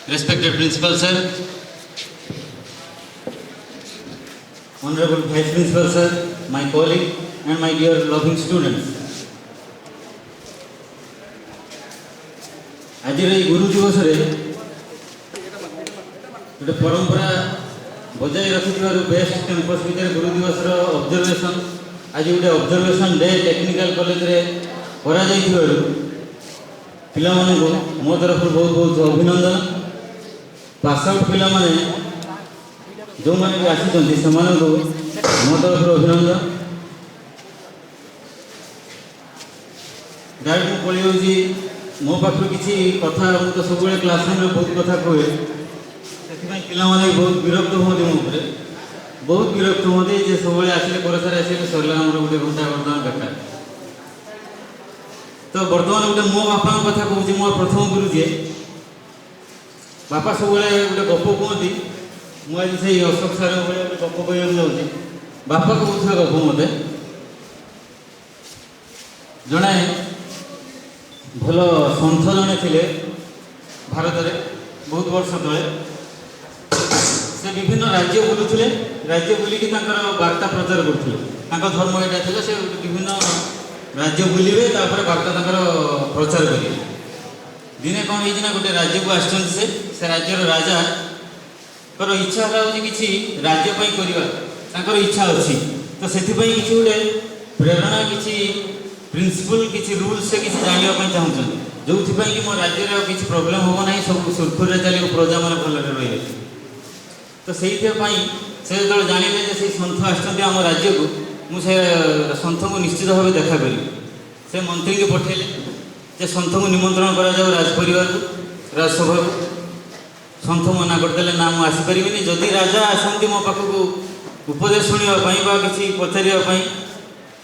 Respected Principal Sir, Honorable Vice Principal Sir, my colleague and my dear loving students. आज गुरु दिवस गोटे परंपरा बजाय रखि बेस्ट कैंपस भितर गुरु दिवस ऑब्जर्वेशन आज गोटे ऑब्जर्वेशन डे टेक्निकल कॉलेज रे करा पिला माने मो तरफ बहुत बहुत अभिनंदन। पास आउट पिला माने जो माने भी आसी से मो तरफ अभिनंदन। डायरेक्ट पड़ी मो पाखु किसी कथा मुझे तो सब क्लासरूम में बहुत कथा कहे से पिला माने बहुत विरक्त हूँ मो बहुत विरक्त हूँ जे सब आसिले परसार आसिले सरला गोटे घंटा बर्तमान बेकार। तो बर्तमान गोटे मो बापा कथा कहूँ मो प्रथम गुरु जी बापा सब गोटे गप कहती मुझे अशोक सार भाई गोटे गप कह जाऊँगी बापा कहूँ गप मत जड़े भल सन्थ जड़े थे भारत में बहुत वर्ष तले से विभिन्न राज्य बुलूले राज्य बुलिकी वार्ता प्रचार करते धर्म यहाँ से विभिन्न राज्य बुलवे वार्ता प्रचार करेंगे। दिने कौन है गोटे राज्य को आस राज्यर राजा कर इच्छा है कि राज्यपाई करवा इच्छा अच्छी तो से किसी गोटे प्रेरणा किसी प्रिंसिपल किसी रूल से किसी जानापी चाहूँ जो कि मो राज्य में किसी प्रोब्लेम हम ना सब सुरखुर चलो प्रजा मैंने भल रही तो से जो जानिले से सन्थ आम राज्य को मुझे सन्थ को निश्चित भाव देखा करी से मंत्री को पठेले जे सन्थ को निमंत्रण करा जाओ राजपरिवार को राजसभा को सन्थ मना करदे ना मुझे आसपारि जदि राजा आसती मो पाखक उपदेश शुणापी किसी पचारे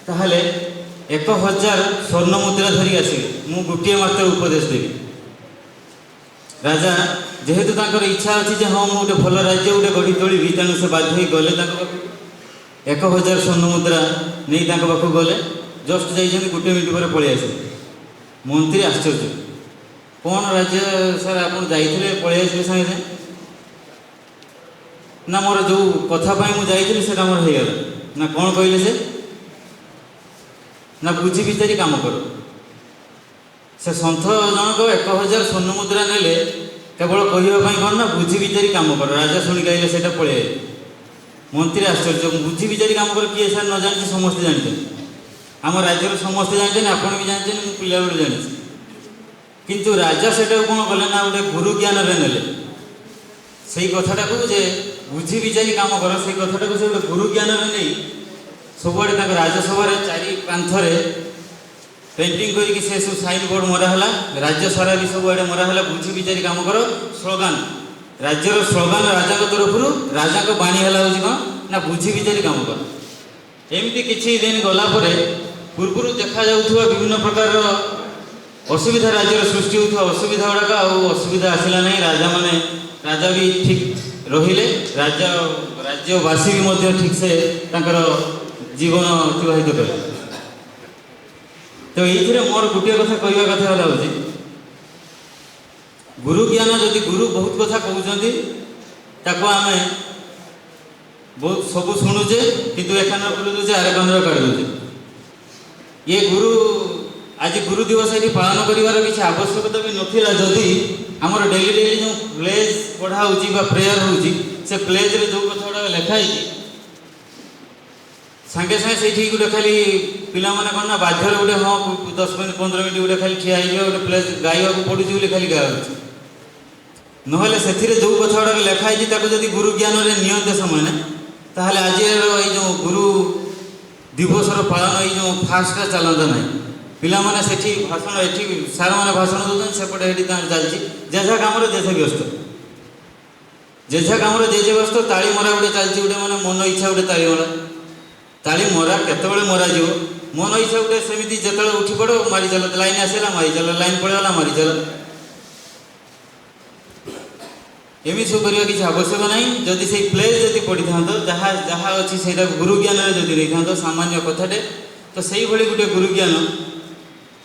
ताहले 1000 स्वर्ण मुद्रा धरी आसवे मु गोटे मात्र उपदेश देवी। राजा जेहेतु इच्छा अच्छी हाँ मुझे भल राज्य गोटे गढ़ी तोली तेणु से बाध्य गले 1000 स्वर्ण मुद्रा नहीं पाखक गले जस्ट जाइए गोटे मिनट पर पलि आस मंत्री आश्चर्य कौन राज्य सर आप जाइए पलि आसले सागे ना मोर जो कथापाई मुझे से मोर होगला ना कौन कहले से ना बुझी विचारी काम कर से सन्थ जनक 1000 स्वर्ण मुद्रा नेले केवल कहवाई कौन ना बुझी विचारी काम कर राजा शुणी कहले से पलि मंत्री आश्चर्य बुझी विचारी काम कर किए सर न जानी समस्ते जानते आम राज्य समस्ते जानते आपड़ भी जानते मुझे पिला बेलू जानी किंतु राजा से कौन कले ना गोटे गुरु ज्ञान ने से कथाटा को जे बुझी विचारी काम कर से कथाटा को गोटे गुरु ज्ञान नहीं सबुआड़े राजसभा चारि कांथरे पेंटिंग करके से सब साइन बोर्ड मराहला राज्य सारा भी सबुआड़े मराहला बुझी विचारी काम कर स्लोगान राज्यर स्लोगान राजा तरफ राजा को बाणी है कौन ना बुझी विचारी काम कर एमती किसी दिन गलापर पूर्व देखा जाऊा विभिन्न प्रकार असुविधा राज्य सृष्टि होता असुविधा गुड़ाक असुविधा आसला नहीं राजा माने राजा भी ठीक रहिले राज्यवासी भी ठीक से जीवन अतिबाहित कर तो ये मोर गोटे कथा कहवा कथा हूँ गुरु ज्ञान जदि गुरु बहुत कथा कहते आम बहुत सब शुणुचे किंतु एक कान बुले दूचे आरे कान काढ़ दूचे ये गुरु आज गुरु दिवस ये पालन कर किसी आवश्यकता भी नाला जदि आमर डेली डेली जो प्लेज पढ़ा हो प्रेयर हो प्लेज जो कथा गुड़ा लिखाई सागे सागे से गोटे खाली पिला माने कौन ना बाध्य गोटे हाँ 10-15 मिनट गोटे खाली ठिया गोटे प्लेस गाइबा पड़ूँ खाली गाँव ना से जो कथा गुड़ा लिखाई जब गुरु ज्ञान नियंते समय ताहले आज जो गुरु दिवस पालन ये फास्ट चलता ना पिला माने सेठी भाषण ये सार मैंने भाषण दूसरे सेपटे चलती जेझा कम जेझे व्यस्त जेझा कम जेजे व्यस्त ताली मरा गोटे चलती गोटे मैंने मन इच्छा गोटे ताली मरा ताली मरा केतबे मरा जीव मन इच्छा गोटे सेमती जो उठी पड़ मारी चल लाइन आसला मारी चल लाइन पड़ेगा मारी चल एमती सब करवा किसी आवश्यक ना जदि से प्लेज जदि पढ़ी था जहाँ जहाँ अच्छी से गुरु ज्ञान जदि रही था सामान्य कथाटे तो से गोटे गुरु ज्ञान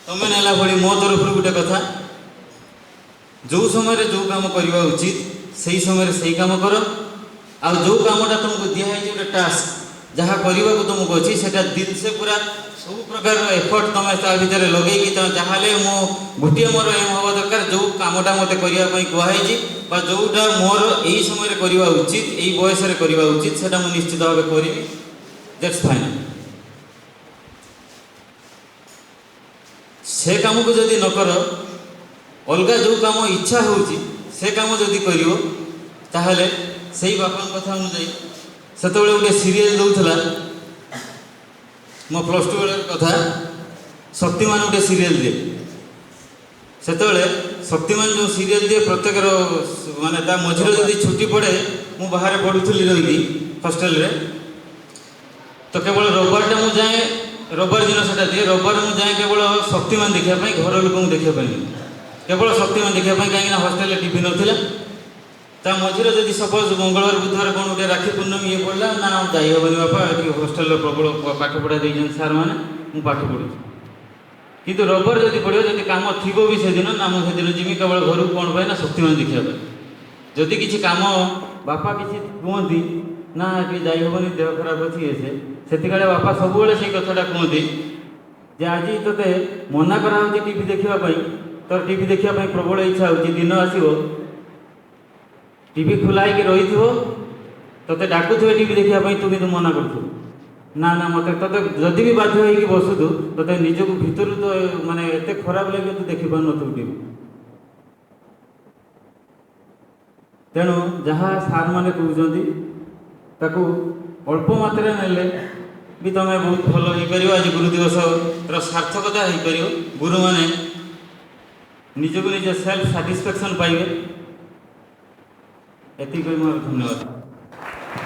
तुम नेला भली मो तरफ गोटे कथा जो समय जो काम करवा उचित से ही समय से काम कर आ जो कामटा तुमको दिखाई गोटे टास्क जहाँ करने को तुमको अच्छी से दिल से पूरा सब प्रकार एफर्ट तुम ता भर लगे जहाँ मो गोटे मोर एम हवा दरकार जो कामटा मत करने कहुई जोटा मोर यही समय करवा उचित यही बयस करवा उचित से निश्चित भाव करी दैट्स फाइनल से काम को जदि न कर अलग जो काम इच्छा होची से काम जदि करियो ताहले सही बापा कथा अनुजाई सेत गोटे सीरियल दूसरा मो प्लस 2 कथा शक्तिमान गोटे सीरियल दिए से शक्तिमान जो सीरियल दिए प्रत्येक माने ता मझिरे जदि छुट्टी पड़े मु बाहर पढ़ुली रही हॉस्टेल रे तो केवल रविवार टा जाए रविवार दिन से दिए रविवार मुझे जाए केवल शक्तिमान देखापी घर लोक देखापी केवल शक्तिमान देखापी कहीं हॉस्टेल टीवी नाला ता मझिरे जदि सपोज मंगलवार बुधवार कौन गोटे राखी पूर्णमी ये पड़ा ना जाइबनी बापा ये हॉस्टेल प्रबल पाठ पढ़ा देन सार मैंने मुझे पाठ पढ़ू कितु रविवार जब पड़ो जब कम थी भी से दिन ना मुझे दिन जिमी केवल घर कौन पाए ना शक्तिमान देखापी जदि किसी कम बापा किसी कहती ना ये जाइबनी देह खराब अच्छी से बापा सब से कथाटा कहते जे आज ते मना करा टीवी देखापी तो टीवी देखापी प्रबल इच्छा हो दिन आसो टीवी खुलाई रही थो ते डाकुवे टीवी देखापी तू कि मना कर ना ना मत ते जदि भी बाध्य हो बसुतु ते निजक भितर तो माने एत खराब लगे तू देखी पार नु टीवी तेणु जहाँ सार मैंने कहते ताकू अल्प मात्रा नेले भी तुम बहुत भल हो पार आज गुरु दिवस सार्थकता हो पार गुरु मैंने निजक निज सेल्फ साटिस्फैक्शन पाइबे एति मोर धन्यवाद।